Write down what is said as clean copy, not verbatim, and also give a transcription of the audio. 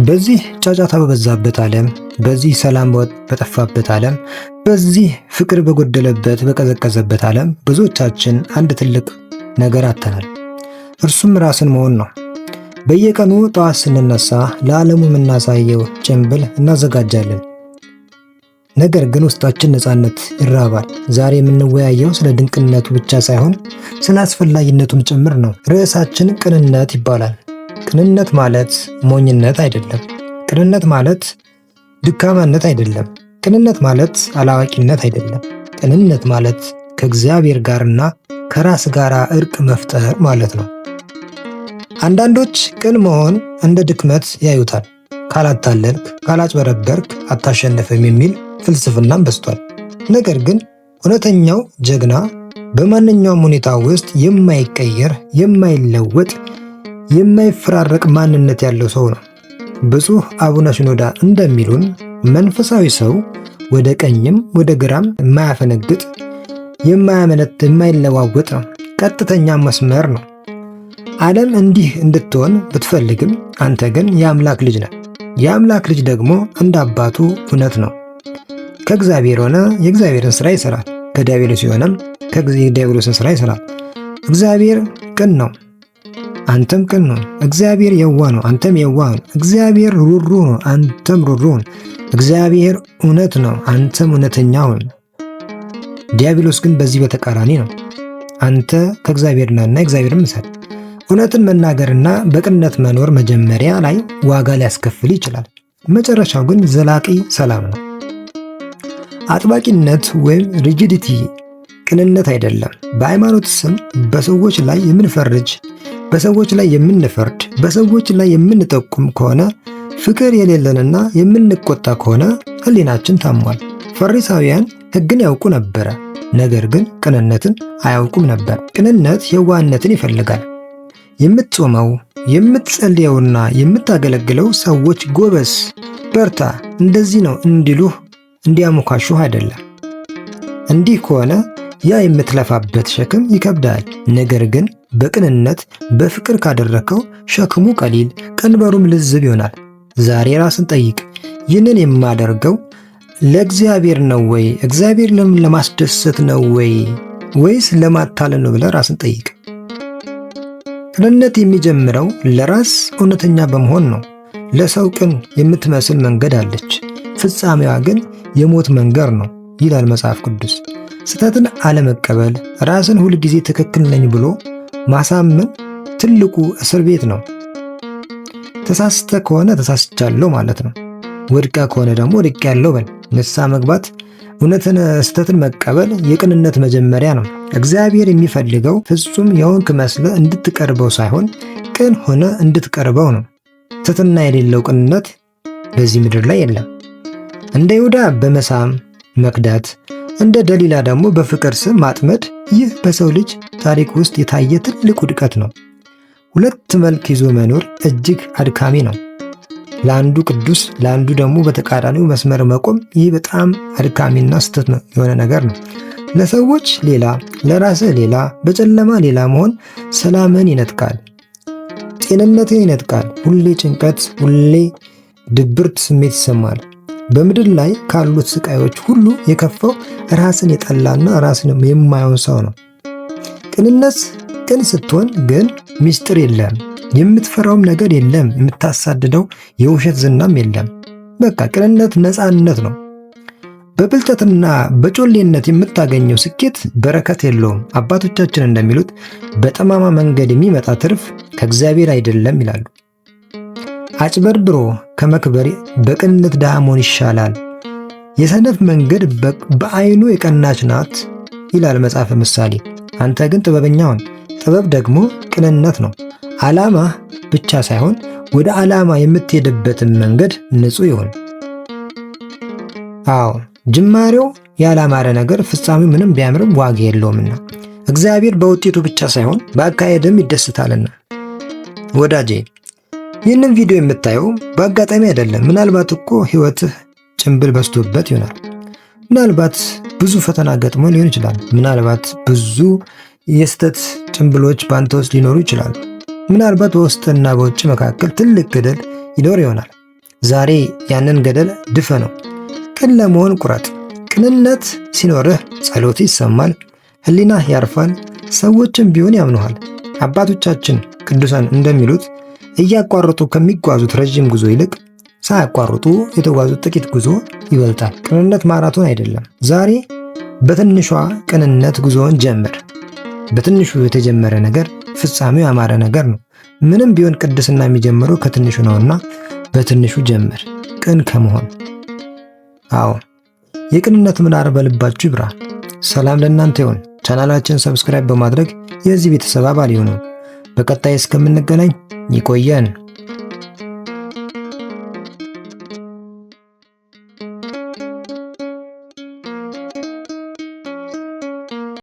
በዚህ ጫጫታ በበዛበት ዓለም፣ በዚህ ሰላም በጠፋበት ዓለም፣ በዚህ ፍቅር በጎደለበት በቀዘቀዘበት ዓለም ብዙዎቻችን አንድ ትልቅ ነገር አጥተናል። እርሱም ራስን መሆን ነው። በየቀኑ ጠዋት ስንነሳ ለዓለሙ የምናሳየው ጭንብል እናዘጋጃለን። ነገር ግን ውስጣችን ነፃነት ይራባል። ዛሬ የምንወያየው ስለ ድንቅነቱ ብቻ ሳይሆን ስለ አስፈላጊነቱም ጭምር ነው። ርዕሳችን ቅንነት ይባላል። ቅንነት ማለት ሞኝነት አይደለም። ቅንነት ማለት ድካማነት አይደለም። ቅንነት ማለት አላዋቂነት አይደለም። ቅንነት ማለት ከእግዚአብሔር ጋርና ከራስ ጋር እርቅ መፍጠር ማለት ነው። አንዳንዶች ቅን መሆን እንደ ድክመት ያዩታል። ካላታለልክ፣ ካላጭበረበርክ አታሸንፍም የሚል ፍልስፍናም በዝቷል። ነገር ግን እውነተኛው ጀግና በማንኛውም ሁኔታ ውስጥ የማይቀየር፣ የማይለወጥ፣ የማይፈራረቅ ማንነት ያለው ሰው ነው። ብፁዕ አቡነ ሽኖዳ እንደሚሉን መንፈሳዊ ሰው ወደ ቀኝም ወደ ግራም የማያፈነግጥ፣ የማያመነት፣ የማይለዋወጥ ነው። ቀጥተኛ መስመር ነው። ዓለም እንዲህ እንድትሆን ብትፈልግም አንተ ግን የአምላክ ልጅ ነህ። የአምላክ ልጅ ደግሞ እንደ አባቱ እውነት ነው። ከእግዚአብሔር ሆነ የእግዚአብሔርን ሥራ ይሠራል። ከዲያብሎስ የሆነም ከዲያብሎስን ሥራ ይሠራል። እግዚአብሔር ቅን ነው፣ አንተም ቅን ነው። እግዚአብሔር የዋህ ነው፣ አንተም የዋህ ነው። እግዚአብሔር ሩህሩህ ነው፣ አንተም ሩህሩህ ነው። እግዚአብሔር እውነት ነው፣ አንተም እውነተኛ ሁን። ዲያብሎስ ግን በዚህ በተቃራኒ ነው። አንተ ከእግዚአብሔር ነህና እግዚአብሔርን ምሰል። እውነትን መናገርና በቅንነት መኖር መጀመሪያ ላይ ዋጋ ሊያስከፍል ይችላል። መጨረሻው ግን ዘላቂ ሰላም ነው። አጥባቂነት ወይም ሪጂዲቲ ቅንነት አይደለም። በሃይማኖት ስም በሰዎች ላይ የምንፈርጅ፣ በሰዎች ላይ የምንፈርድ፣ በሰዎች ላይ የምንጠቁም ከሆነ፣ ፍቅር የሌለንና የምንቆጣ ከሆነ ሕሊናችን ታሟል። ፈሪሳውያን ሕግን ያውቁ ነበረ፣ ነገር ግን ቅንነትን አያውቁም ነበር። ቅንነት የዋህነትን ይፈልጋል። የምትጾመው የምትጸልየውና የምታገለግለው ሰዎች ጎበዝ፣ በርታ፣ እንደዚህ ነው እንዲሉህ እንዲያሞካሹህ አይደለም። እንዲህ ከሆነ ያ የምትለፋበት ሸክም ይከብዳል። ነገር ግን በቅንነት በፍቅር ካደረከው ሸክሙ ቀሊል፣ ቀንበሩም ልዝብ ይሆናል። ዛሬ ራስን ጠይቅ። ይህንን የማደርገው ለእግዚአብሔር ነው ወይ? እግዚአብሔር ለማስደሰት ነው ወይ? ወይስ ለማታለል ነው ብለህ ራስን ጠይቅ። ቅንነት የሚጀምረው ለራስ እውነተኛ በመሆን ነው። ለሰው ቅን የምትመስል መንገድ አለች፣ ፍጻሜዋ ግን የሞት መንገድ ነው ይላል መጽሐፍ ቅዱስ። ስህተትን አለመቀበል፣ ራስን ሁልጊዜ ትክክል ነኝ ብሎ ማሳመን ትልቁ እስር ቤት ነው። ተሳስተ ከሆነ ተሳስቻለሁ ማለት ነው። ወድቃ ከሆነ ደግሞ ወድቄያለሁ በል። ንስሐ መግባት፣ እውነትን ስህተትን መቀበል የቅንነት መጀመሪያ ነው። እግዚአብሔር የሚፈልገው ፍጹም የሆንክ መስለ እንድትቀርበው ሳይሆን ቅን ሆነ እንድትቀርበው ነው። ትሕትና የሌለው ቅንነት በዚህ ምድር ላይ የለም። እንደ ይሁዳ በመሳም መክዳት፣ እንደ ደሊላ ደግሞ በፍቅር ስም ማጥመድ፣ ይህ በሰው ልጅ ታሪክ ውስጥ የታየ ትልቅ ውድቀት ነው። ሁለት መልክ ይዞ መኖር እጅግ አድካሚ ነው። ለአንዱ ቅዱስ፣ ለአንዱ ደግሞ በተቃራኒው መስመር መቆም፣ ይህ በጣም አድካሚና ስህተት የሆነ ነገር ነው። ለሰዎች ሌላ፣ ለራስህ ሌላ፣ በጨለማ ሌላ መሆን ሰላምን ይነጥቃል፣ ጤንነትን ይነጥቃል። ሁሌ ጭንቀት፣ ሁሌ ድብርት ስሜት ይሰማል። በምድር ላይ ካሉት ስቃዮች ሁሉ የከፋው ራስን የጠላና ራስን የማይሆን ሰው ነው። ቅንነት ቅን ስትሆን ግን ሚስጥር የለም፣ የምትፈራውም ነገር የለም፣ የምታሳድደው የውሸት ዝናም የለም። በቃ ቅንነት ነፃነት ነው። በብልጠትና በጮሌነት የምታገኘው ስኬት በረከት የለውም። አባቶቻችን እንደሚሉት በጠማማ መንገድ የሚመጣ ትርፍ ከእግዚአብሔር አይደለም ይላሉ። አጭበርብሮ ከመክበር በቅንነት ድሃ መሆን ይሻላል። የሰነፍ መንገድ በዓይኑ የቀናች ናት ይላል መጽሐፈ ምሳሌ። አንተ ግን ጥበበኛ ሁን። ጥበብ ደግሞ ቅንነት ነው። ዓላማ ብቻ ሳይሆን ወደ ዓላማ የምትሄድበትን መንገድ ንጹሕ ይሁን። አዎ ጅማሬው ያላማረ ነገር ፍጻሜው ምንም ቢያምርም ዋጋ የለውምና እግዚአብሔር በውጤቱ ብቻ ሳይሆን በአካሄድም ይደስታልና። ወዳጄ ይህንን ቪዲዮ የምታየው በአጋጣሚ አይደለም። ምናልባት እኮ ሕይወትህ ጭንብል በስቶበት ይሆናል። ምናልባት ብዙ ፈተና ገጥሞ ሊሆን ይችላል። ምናልባት ብዙ የስተት ጭንብሎች በአንተ ውስጥ ሊኖሩ ይችላሉ። ምናልባት በውስጥና በውጭ መካከል ትልቅ ገደል ይኖር ይሆናል። ዛሬ ያንን ገደል ድፈነው። ቅን ለመሆን ቁረጥ። ቅንነት ሲኖርህ ጸሎት ይሰማል፣ ሕሊናህ ያርፋል፣ ሰዎችም ቢሆን ያምኑሃል። አባቶቻችን ቅዱሳን እንደሚሉት እያቋረጡ ከሚጓዙት ረጅም ጉዞ ይልቅ ሳያቋርጡ የተጓዙት ጥቂት ጉዞ ይበልጣል። ቅንነት ማራቶን አይደለም። ዛሬ በትንሿ ቅንነት ጉዞውን ጀምር። በትንሹ የተጀመረ ነገር ፍጻሜው ያማረ ነገር ነው። ምንም ቢሆን ቅድስና የሚጀምረው ከትንሹ ነውና በትንሹ ጀምር፣ ቅን ከመሆን። አዎ የቅንነት ምናር በልባችሁ ይብራ። ሰላም ለእናንተ ይሁን። ቻናላችን ሰብስክራይብ በማድረግ የዚህ ቤተሰብ አባል ይሁኑ። በቀጣይ እስከምንገናኝ ይቆየን።